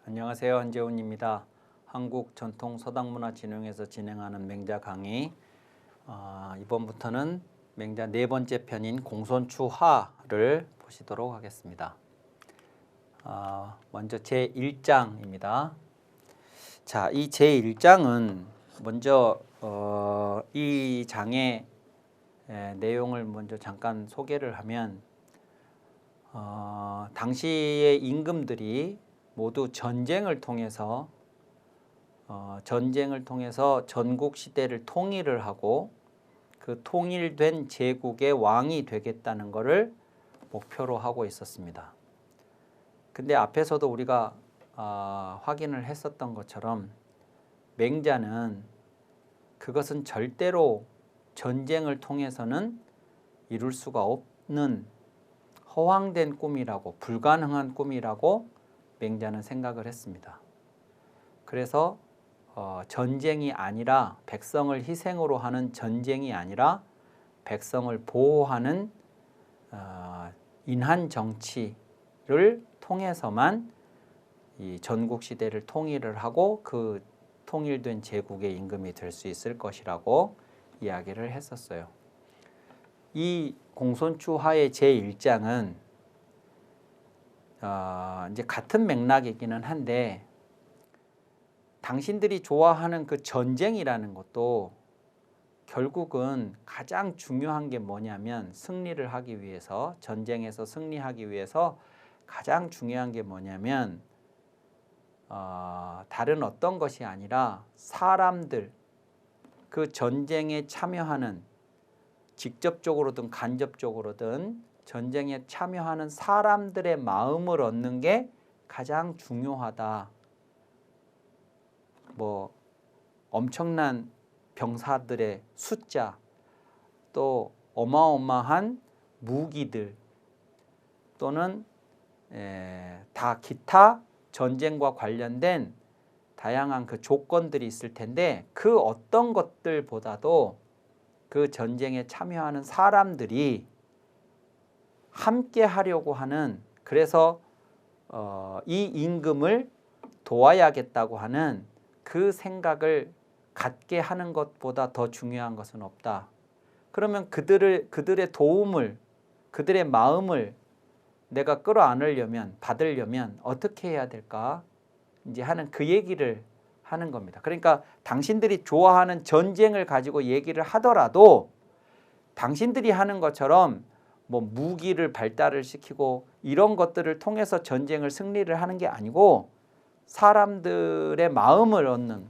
안녕하세요. 한재훈입니다. 한국전통서당문화진흥회에서 진행하는 맹자 강의 이번부터는 맹자 네 번째 편인 공손추하를 보시도록 하겠습니다. 먼저 제1장입니다. 자, 이 제1장은 먼저 이 장의 내용을 먼저 잠깐 소개를 하면 당시의 임금들이 모두 전쟁을 통해서 전국 시대를 통일을 하고 그 통일된 제국의 왕이 되겠다는 것을 목표로 하고 있었습니다. 근데 앞에서도 우리가 확인을 했었던 것처럼 맹자는 그것은 절대로 전쟁을 통해서는 이룰 수가 없는 허황된 꿈이라고, 불가능한 꿈이라고 맹자는 생각을 했습니다. 그래서 전쟁이 아니라, 백성을 희생으로 하는 전쟁이 아니라 백성을 보호하는 인한 정치를 통해서만 이 전국 시대를 통일을 하고 그 통일된 제국의 임금이 될 수 있을 것이라고 이야기를 했었어요. 이 공손추하의 제1장은 이제 같은 맥락이기는 한데, 당신들이 좋아하는 그 전쟁이라는 것도 결국은 가장 중요한 게 뭐냐면, 승리를 하기 위해서, 전쟁에서 승리하기 위해서 가장 중요한 게 뭐냐면 다른 어떤 것이 아니라 사람들, 그 전쟁에 참여하는, 직접적으로든 간접적으로든 전쟁에 참여하는 사람들의 마음을 얻는 게 가장 중요하다. 뭐 엄청난 병사들의 숫자, 또 어마어마한 무기들, 또는 다 기타 전쟁과 관련된 다양한 그 조건들이 있을 텐데, 그 어떤 것들보다도 그 전쟁에 참여하는 사람들이 함께 하려고 하는, 그래서 이 임금을 도와야겠다고 하는 그 생각을 갖게 하는 것보다 더 중요한 것은 없다. 그러면 그들의 도움을, 그들의 마음을 내가 끌어안으려면, 받으려면 어떻게 해야 될까? 이제 하는 그 얘기를 하는 겁니다. 그러니까 당신들이 좋아하는 전쟁을 가지고 얘기를 하더라도 당신들이 하는 것처럼 뭐 무기를 발달을 시키고 이런 것들을 통해서 전쟁을 승리를 하는 게 아니고, 사람들의 마음을 얻는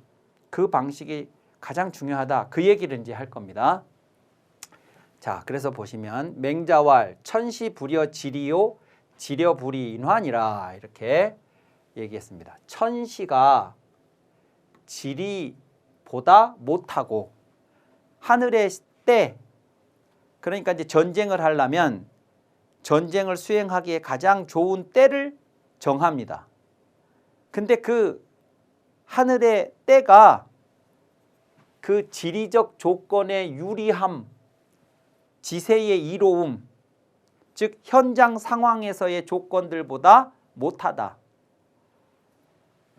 그 방식이 가장 중요하다. 그 얘기를 이제 할 겁니다. 자, 그래서 보시면 맹자왈 천시불여 지리요 지려불이인환이라 이렇게 얘기했습니다. 천시가 지리보다 못하고, 하늘의 때, 그러니까 이제 전쟁을 하려면 전쟁을 수행하기에 가장 좋은 때를 정합니다. 근데 그 하늘의 때가 그 지리적 조건의 유리함, 지세의 이로움, 즉 현장 상황에서의 조건들보다 못하다.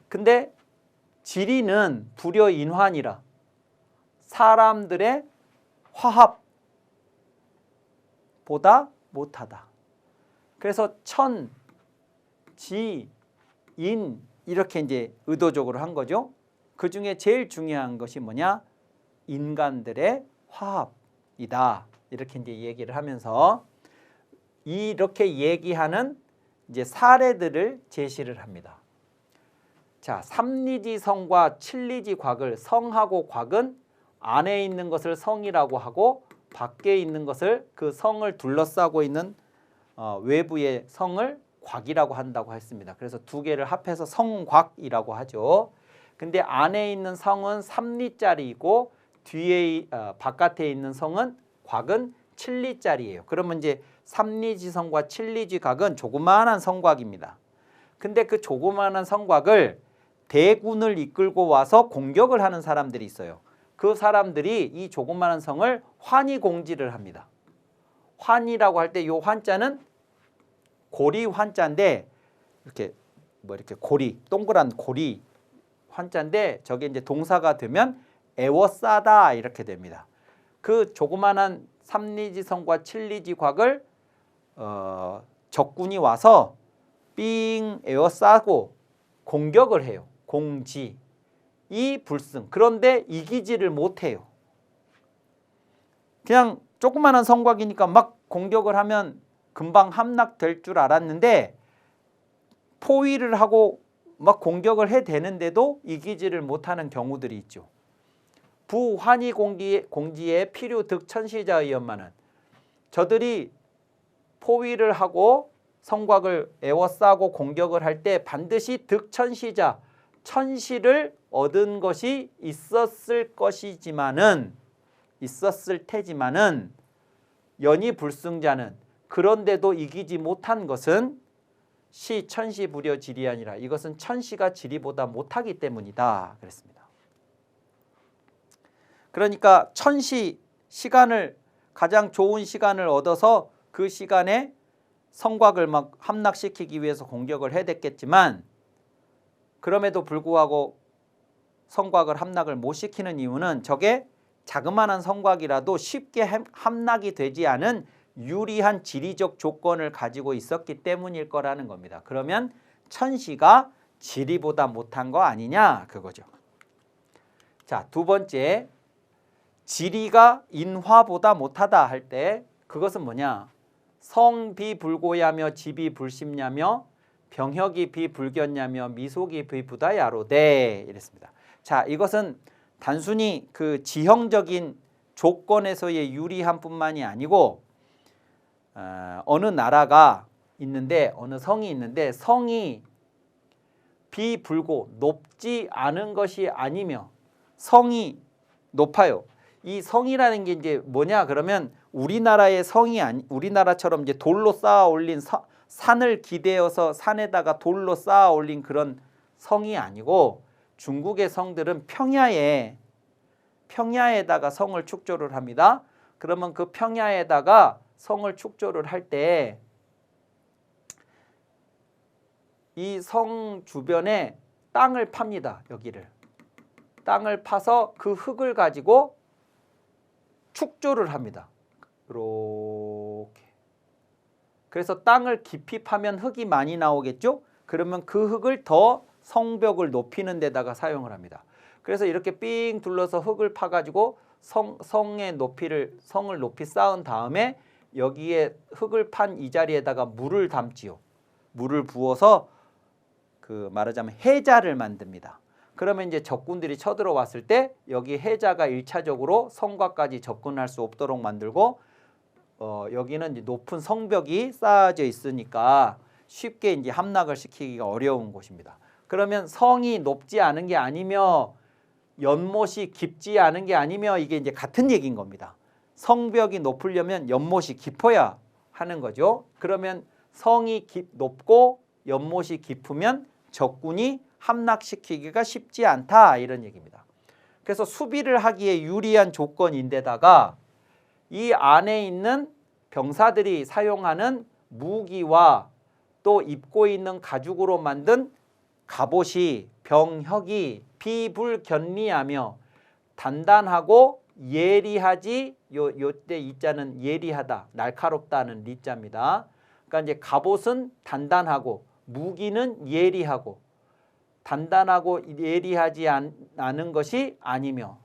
근데 지리는 불여인환이라, 사람들의 화합 보다 못하다. 그래서 천, 지, 인 이렇게 이제 의도적으로 한 거죠. 그 중에 제일 중요한 것이 뭐냐? 인간들의 화합이다. 이렇게 이제 얘기를 하면서 이렇게 얘기하는 이제 사례들을 제시를 합니다. 자, 삼리지성과 칠리지곽을, 성하고 곽은 안에 있는 것을 성이라고 하고 밖에 있는 것을, 그 성을 둘러싸고 있는 외부의 성을 곽이라고 한다고 했습니다. 그래서 두 개를 합해서 성곽이라고 하죠. 근데 안에 있는 성은 3리짜리이고 뒤에 바깥에 있는 성은 곽은 7리짜리예요. 그러면 이제 삼리지성과 칠리지곽은 조그마한 성곽입니다. 근데 그 조그마한 성곽을 대군을 이끌고 와서 공격을 하는 사람들이 있어요. 그 사람들이 이 조그마한 성을 환희공지를 합니다. 환이라고 할 때 이 환자는 고리 환자인데 이렇게 뭐 이렇게 고리, 동그란 고리 환자인데 저게 이제 동사가 되면 에워싸다 이렇게 됩니다. 그 조그만한 3리지선과 7리지곽을 적군이 와서 삥 에워싸고 공격을 해요. 공지. 이 불승. 그런데 이기지를 못해요. 그냥 조그만한 성곽이니까 막 공격을 하면 금방 함락될 줄 알았는데 포위를 하고 막 공격을 해대는데도 이기지를 못하는 경우들이 있죠. 부환희 공지의 필요 득천시자의 연마는 저들이 포위를 하고 성곽을 에워싸고 공격을 할 때 반드시 득천시자, 천시를 얻은 것이 있었을 테지만은 연이불승자는 그런데도 이기지 못한 것은 시 천시 불여 지리 아니라 이것은 천시가 지리보다 못하기 때문이다 그랬습니다. 그러니까 천시 시간을 가장 좋은 시간을 얻어서 그 시간에 성곽을 막 함락시키기 위해서 공격을 해댔겠지만 그럼에도 불구하고 성곽을 함락을 못 시키는 이유는 저게 자그마한 성곽이라도 쉽게 함락이 되지 않은 유리한 지리적 조건을 가지고 있었기 때문일 거라는 겁니다. 그러면 천시가 지리보다 못한 거 아니냐 그거죠. 자, 두 번째, 지리가 인화보다 못하다 할 때 그것은 뭐냐? 성비불고야며 지비불심냐며 병혁이 비불견냐며 미속이 비부다야로되 이랬습니다. 자, 이것은 단순히 그 지형적인 조건에서의 유리함뿐만이 아니고 어느 나라가 있는데 어느 성이 있는데 성이 비불고 높지 않은 것이 아니며 성이 높아요. 이 성이라는 게 이제 뭐냐 그러면 우리나라의 성이 우리나라처럼 이제 돌로 쌓아 올린 산을 기대어서 산에다가 돌로 쌓아 올린 그런 성이 아니고 중국의 성들은 평야에다가 성을 축조를 합니다. 그러면 그 평야에다가 성을 축조를 할 때 이 성 주변에 땅을 팝니다. 여기를. 땅을 파서 그 흙을 가지고 축조를 합니다. 이렇게. 그래서 땅을 깊이 파면 흙이 많이 나오겠죠? 그러면 그 흙을 더 성벽을 높이는 데다가 사용을 합니다. 그래서 이렇게 삥 둘러서 흙을 파가지고 성을 높이 쌓은 다음에 여기에 흙을 판 이 자리에다가 물을 담지요. 물을 부어서 그 말하자면 해자를 만듭니다. 그러면 이제 적군들이 쳐들어왔을 때 여기 해자가 1차적으로 성곽까지 접근할 수 없도록 만들고 여기는 이제 높은 성벽이 쌓아져 있으니까 쉽게 이제 함락을 시키기가 어려운 곳입니다. 그러면 성이 높지 않은 게 아니며 연못이 깊지 않은 게 아니며 이게 이제 같은 얘기인 겁니다. 성벽이 높으려면 연못이 깊어야 하는 거죠. 그러면 성이 높고 연못이 깊으면 적군이 함락시키기가 쉽지 않다 이런 얘기입니다. 그래서 수비를 하기에 유리한 조건인데다가 이 안에 있는 병사들이 사용하는 무기와 또 입고 있는 가죽으로 만든 갑옷이 병혁이 비불견리하며 단단하고 예리하지 요때 이자는 예리하다 날카롭다는 리자입니다. 그러니까 이제 갑옷은 단단하고 무기는 예리하고 단단하고 예리하지 않은 것이 아니며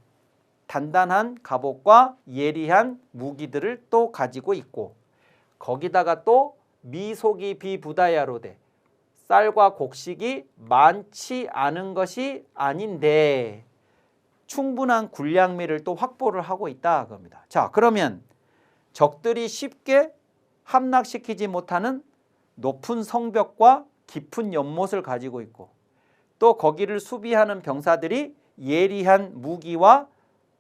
단단한 갑옷과 예리한 무기들을 또 가지고 있고 거기다가 또 미속이 비부다야로되 쌀과 곡식이 많지 않은 것이 아닌데 충분한 군량미를 또 확보를 하고 있다 그겁니다. 자, 그러면 적들이 쉽게 함락시키지 못하는 높은 성벽과 깊은 연못을 가지고 있고 또 거기를 수비하는 병사들이 예리한 무기와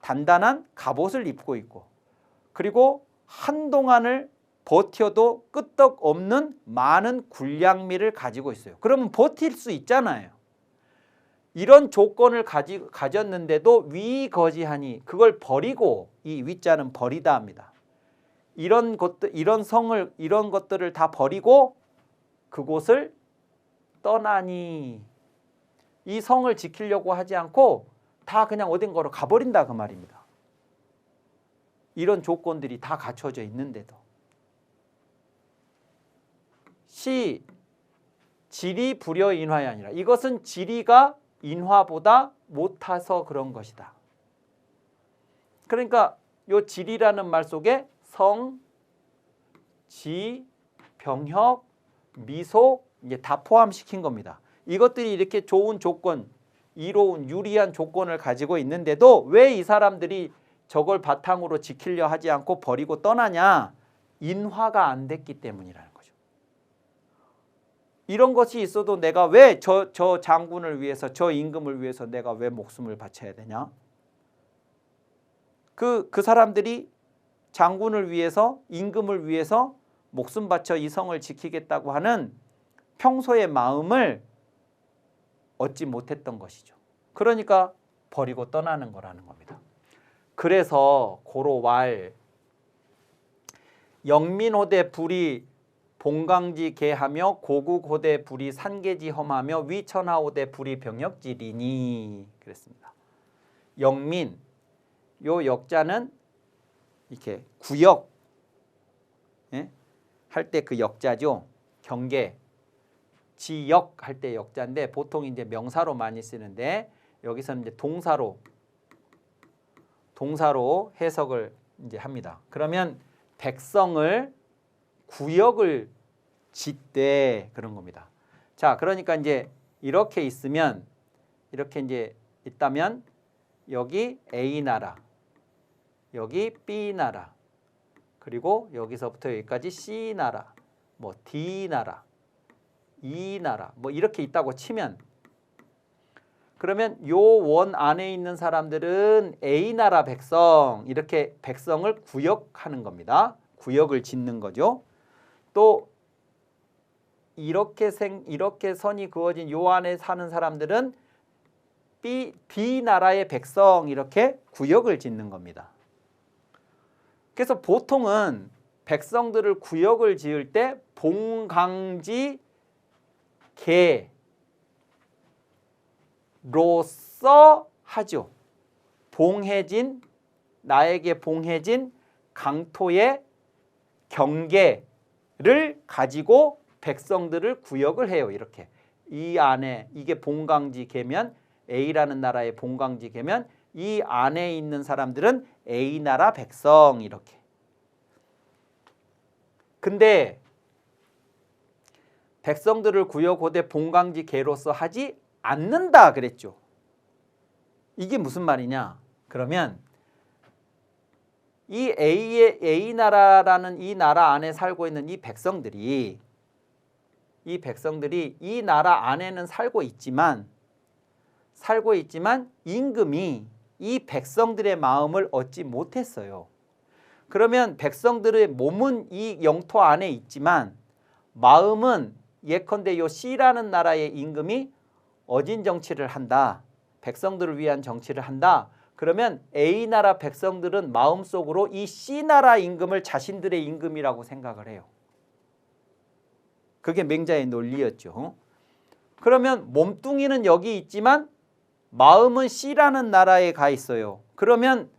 단단한 갑옷을 입고 있고 그리고 한동안을 버텨도 끄떡없는 많은 군량미를 가지고 있어요. 그러면 버틸 수 있잖아요. 이런 조건을 가졌는데도 위거지하니 그걸 버리고 이 위자는 버리다 합니다. 이런 것들을 다 버리고 그곳을 떠나니 이 성을 지키려고 하지 않고 다 그냥 어딘가로 가버린다 그 말입니다. 이런 조건들이 다 갖춰져 있는데도 시 지리 불여 인화이 아니라 이것은 지리가 인화보다 못해서 그런 것이다. 그러니까 요 지리라는 말 속에 성, 지, 병혁, 미속 이제 다 포함시킨 겁니다. 이것들이 이렇게 좋은 조건, 이로운 유리한 조건을 가지고 있는데도 왜 이 사람들이 저걸 바탕으로 지키려 하지 않고 버리고 떠나냐? 인화가 안 됐기 때문이라는 거죠. 이런 것이 있어도 내가 왜 저 장군을 위해서 저 임금을 위해서 내가 왜 목숨을 바쳐야 되냐? 그 사람들이 장군을 위해서 임금을 위해서 목숨 바쳐 이 성을 지키겠다고 하는 평소의 마음을 얻지 못했던 것이죠. 그러니까 버리고 떠나는 거라는 겁니다. 그래서 고로왈 영민호대 불이 봉강지 개하며 고국호대 불이 산계지 험하며 위천하호대 불이 병역지리니 그랬습니다. 영민 요 역자는 이렇게 구역 할 때 그 역자죠. 경계 지역 할 때 역자인데 보통 이제 명사로 많이 쓰는데 여기서는 이제 동사로 해석을 이제 합니다. 그러면 백성을 구역을 짓되 그런 겁니다. 자, 그러니까 이제 이렇게 있으면 이렇게 이제 있다면 여기 A 나라, 여기 B 나라, 그리고 여기서부터 여기까지 C 나라, 뭐 D 나라, E 나라, 뭐 이렇게 있다고 치면 그러면 요 원 안에 있는 사람들은 A 나라 백성 이렇게 백성을 구역하는 겁니다. 구역을 짓는 거죠. 또 이렇게 선이 그어진 요 안에 사는 사람들은 B 나라의 백성 이렇게 구역을 짓는 겁니다. 그래서 보통은 백성들을 구역을 지을 때 봉강지 개로서 하죠. 나에게 봉해진 강토의 경계를 가지고 백성들을 구역을 해요. 이렇게 이 안에 이게 봉강지 개면 A라는 나라의 봉강지 개면 이 안에 있는 사람들은 A 나라 백성 이렇게. 근데 백성들을 구역호대 봉강지 개로서 하지 않는다 그랬죠. 이게 무슨 말이냐? 그러면 이 A 나라라는 이 나라 안에 살고 있는 이 백성들이 이 나라 안에는 살고 있지만 임금이 이 백성들의 마음을 얻지 못했어요. 그러면 백성들의 몸은 이 영토 안에 있지만 마음은 예컨대 요 C라는 나라의 임금이 어진 정치를 한다. 백성들을 위한 정치를 한다. 그러면 A 나라 백성들은 마음속으로 이 C 나라 임금을 자신들의 임금이라고 생각을 해요. 그게 맹자의 논리였죠. 그러면 몸뚱이는 여기 있지만 마음은 C라는 나라에 가 있어요. 그러면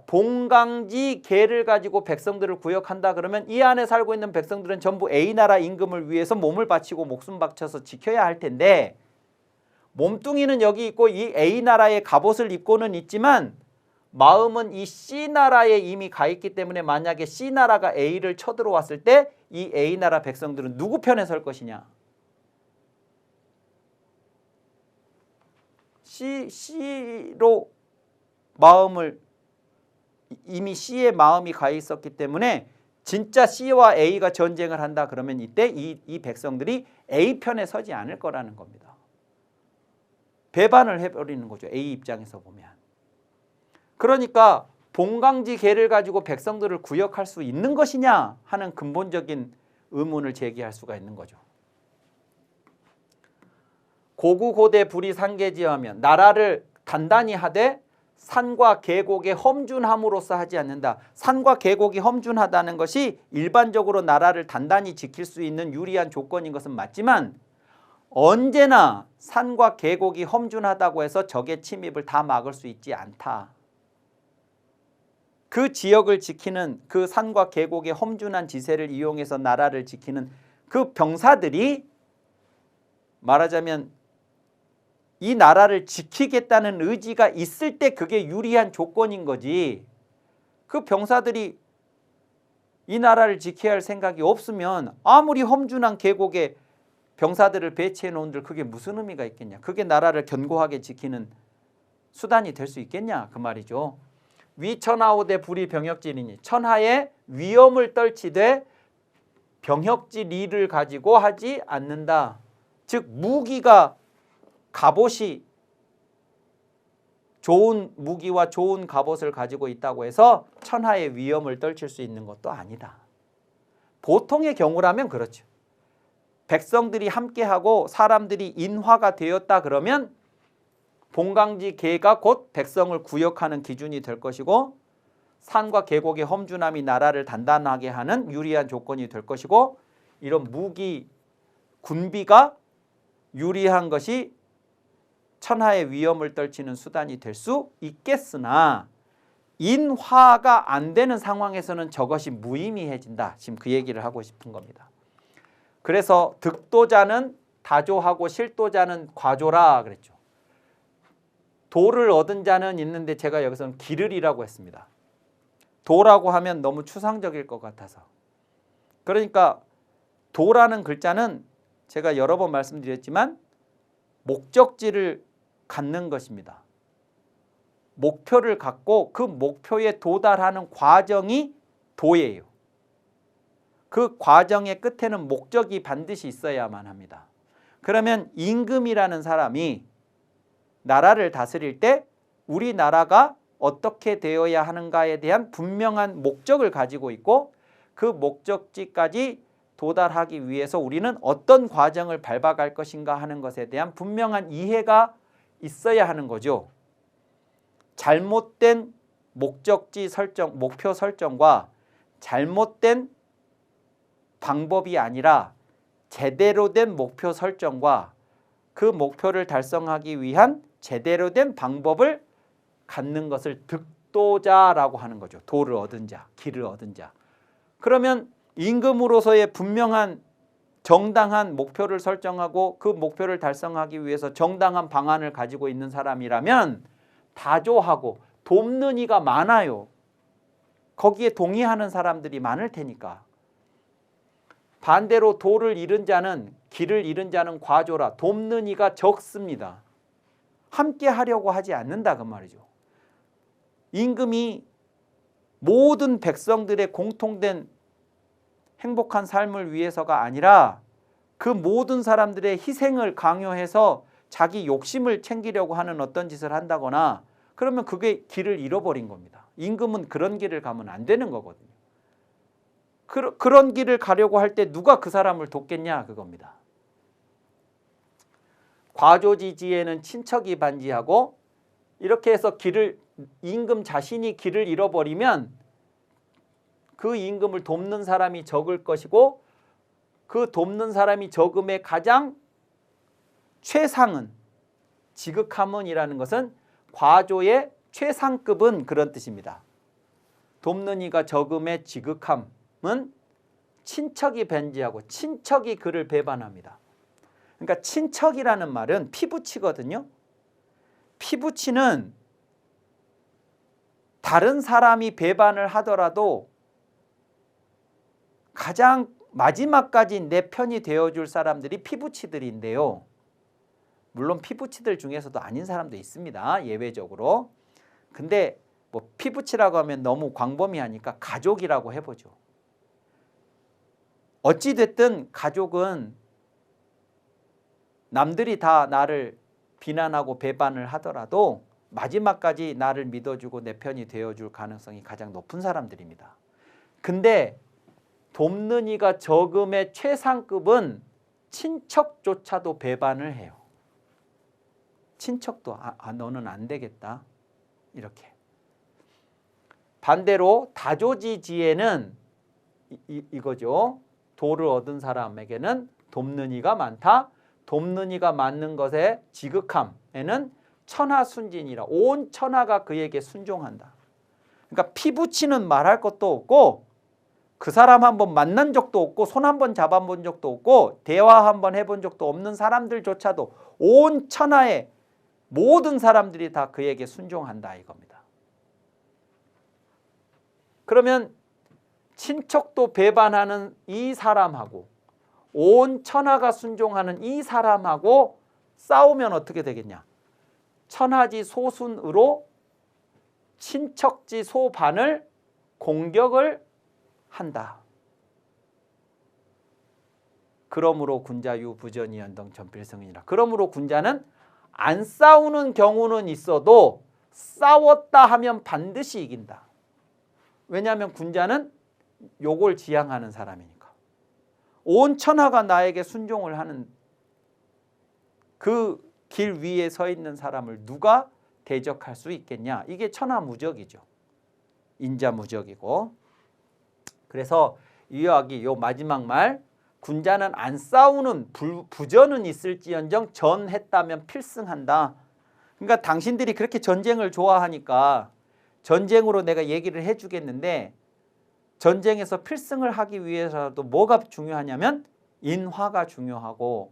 봉강지 개를 가지고 백성들을 구역한다 그러면 이 안에 살고 있는 백성들은 전부 A 나라 임금을 위해서 몸을 바치고 목숨 바쳐서 지켜야 할 텐데 몸뚱이는 여기 있고 이 A 나라의 갑옷을 입고는 있지만 마음은 이 C 나라에 이미 가 있기 때문에 만약에 C 나라가 A를 쳐들어왔을 때 이 A 나라 백성들은 누구 편에 설 것이냐? C로 마음을 이미 C의 마음이 가 있었기 때문에 진짜 C와 A가 전쟁을 한다 그러면 이때 이 백성들이 A 편에 서지 않을 거라는 겁니다. 배반을 해버리는 거죠. A 입장에서 보면. 그러니까 봉강지 개를 가지고 백성들을 구역할 수 있는 것이냐 하는 근본적인 의문을 제기할 수가 있는 거죠. 고국호대 불이 상계지하면 나라를 단단히 하되 산과 계곡에 험준함으로써 하지 않는다. 산과 계곡이 험준하다는 것이 일반적으로 나라를 단단히 지킬 수 있는 유리한 조건인 것은 맞지만 언제나 산과 계곡이 험준하다고 해서 적의 침입을 다 막을 수 있지 않다. 그 지역을 지키는 그 산과 계곡의 험준한 지세를 이용해서 나라를 지키는 그 병사들이 말하자면 이 나라를 지키겠다는 의지가 있을 때 그게 유리한 조건인 거지. 그 병사들이 이 나라를 지켜야 할 생각이 없으면 아무리 험준한 계곡에 병사들을 배치해 놓은들 그게 무슨 의미가 있겠냐. 그게 나라를 견고하게 지키는 수단이 될 수 있겠냐 그 말이죠. 위천하오되 불이 병역질이니 천하의 위험을 떨치되 병역질이를 가지고 하지 않는다. 즉 무기가 갑옷이 좋은 무기와 좋은 갑옷을 가지고 있다고 해서 천하의 위험을 떨칠 수 있는 것도 아니다. 보통의 경우라면 그렇죠. 백성들이 함께하고 사람들이 인화가 되었다 그러면 봉강지 계가 곧 백성을 구역하는 기준이 될 것이고 산과 계곡의 험준함이 나라를 단단하게 하는 유리한 조건이 될 것이고 이런 무기 군비가 유리한 것이 천하의 위험을 떨치는 수단이 될 수 있겠으나 인화가 안 되는 상황에서는 저것이 무의미해진다. 지금 그 얘기를 하고 싶은 겁니다. 그래서 득도자는 다조하고 실도자는 과조라 그랬죠. 도를 얻은 자는 있는데 제가 여기서는 기르리라고 했습니다. 도라고 하면 너무 추상적일 것 같아서. 그러니까 도라는 글자는 제가 여러 번 말씀드렸지만 목적지를 갖는 것입니다. 목표를 갖고 그 목표에 도달하는 과정이 도예요. 그 과정의 끝에는 목적이 반드시 있어야만 합니다. 그러면 임금이라는 사람이 나라를 다스릴 때 우리나라가 어떻게 되어야 하는가에 대한 분명한 목적을 가지고 있고 그 목적지까지 도달하기 위해서 우리는 어떤 과정을 밟아갈 것인가 하는 것에 대한 분명한 이해가 있어야 하는 거죠. 잘못된 목적지 설정, 목표 설정과 잘못된 방법이 아니라 제대로 된 목표 설정과 그 목표를 달성하기 위한 제대로 된 방법을 갖는 것을 득도자라고 하는 거죠. 도를 얻은 자, 길을 얻은 자. 그러면 임금으로서의 분명한 정당한 목표를 설정하고 그 목표를 달성하기 위해서 정당한 방안을 가지고 있는 사람이라면 다조하고 돕는 이가 많아요. 거기에 동의하는 사람들이 많을 테니까. 반대로 도를 잃은 자는 길을 잃은 자는 과조라 돕는 이가 적습니다. 함께 하려고 하지 않는다 그 말이죠. 임금이 모든 백성들의 공통된 행복한 삶을 위해서가 아니라 그 모든 사람들의 희생을 강요해서 자기 욕심을 챙기려고 하는 어떤 짓을 한다거나 그러면 그게 길을 잃어버린 겁니다. 임금은 그런 길을 가면 안 되는 거거든요. 그런 길을 가려고 할 때 누가 그 사람을 돕겠냐 그겁니다. 과조지지에는 친척이 반지하고 이렇게 해서 임금 자신이 길을 잃어버리면 그 임금을 돕는 사람이 적을 것이고 그 돕는 사람이 적음의 가장 최상은 지극함은이라는 것은 과조의 최상급은 그런 뜻입니다. 돕는 이가 적음의 지극함은 친척이 반지하고 친척이 그를 배반합니다. 그러니까 친척이라는 말은 피부치거든요. 피부치는 다른 사람이 배반을 하더라도 가장 마지막까지 내 편이 되어줄 사람들이 피부치들인데요. 물론 피부치들 중에서도 아닌 사람도 있습니다. 예외적으로. 근데 뭐 피부치라고 하면 너무 광범위하니까 가족이라고 해보죠. 어찌됐든 가족은 남들이 다 나를 비난하고 배반을 하더라도 마지막까지 나를 믿어주고 내 편이 되어줄 가능성이 가장 높은 사람들입니다. 근데 돕는 이가 적음의 최상급은 친척조차도 배반을 해요. 친척도 너는 안 되겠다. 이렇게. 반대로 다조지지에는 이거죠. 도를 얻은 사람에게는 돕는 이가 많다. 돕는 이가 많는 것의 지극함에는 천하순진이라 온 천하가 그에게 순종한다. 그러니까 피부치는 말할 것도 없고 그 사람 한번 만난 적도 없고 손 한번 잡아본 적도 없고 대화 한번 해본 적도 없는 사람들조차도 온 천하의 모든 사람들이 다 그에게 순종한다 이겁니다. 그러면 친척도 배반하는 이 사람하고 온 천하가 순종하는 이 사람하고 싸우면 어떻게 되겠냐? 천하지 소순으로 친척지 소반을 공격을 한다. 그러므로 군자유 부전이연동 전필성이니라. 그러므로 군자는 안 싸우는 경우는 있어도 싸웠다 하면 반드시 이긴다. 왜냐하면 군자는 요걸 지향하는 사람이니까. 온 천하가 나에게 순종을 하는 그 길 위에 서 있는 사람을 누가 대적할 수 있겠냐. 이게 천하무적이죠. 인자무적이고. 그래서 이어하기 요 마지막 말 군자는 안 싸우는 부전은 있을지언정 전했다면 필승한다. 그러니까 당신들이 그렇게 전쟁을 좋아하니까 전쟁으로 내가 얘기를 해주겠는데 전쟁에서 필승을 하기 위해서도 뭐가 중요하냐면 인화가 중요하고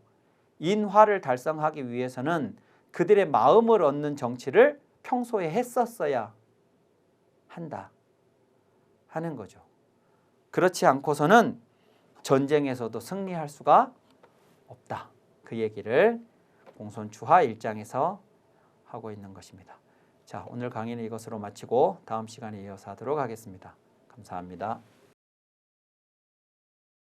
인화를 달성하기 위해서는 그들의 마음을 얻는 정치를 평소에 했었어야 한다 하는 거죠. 그렇지 않고서는 전쟁에서도 승리할 수가 없다. 그 얘기를 공손추하 1장에서 하고 있는 것입니다. 자, 오늘 강의는 이것으로 마치고 다음 시간에 이어서 하도록 하겠습니다. 감사합니다.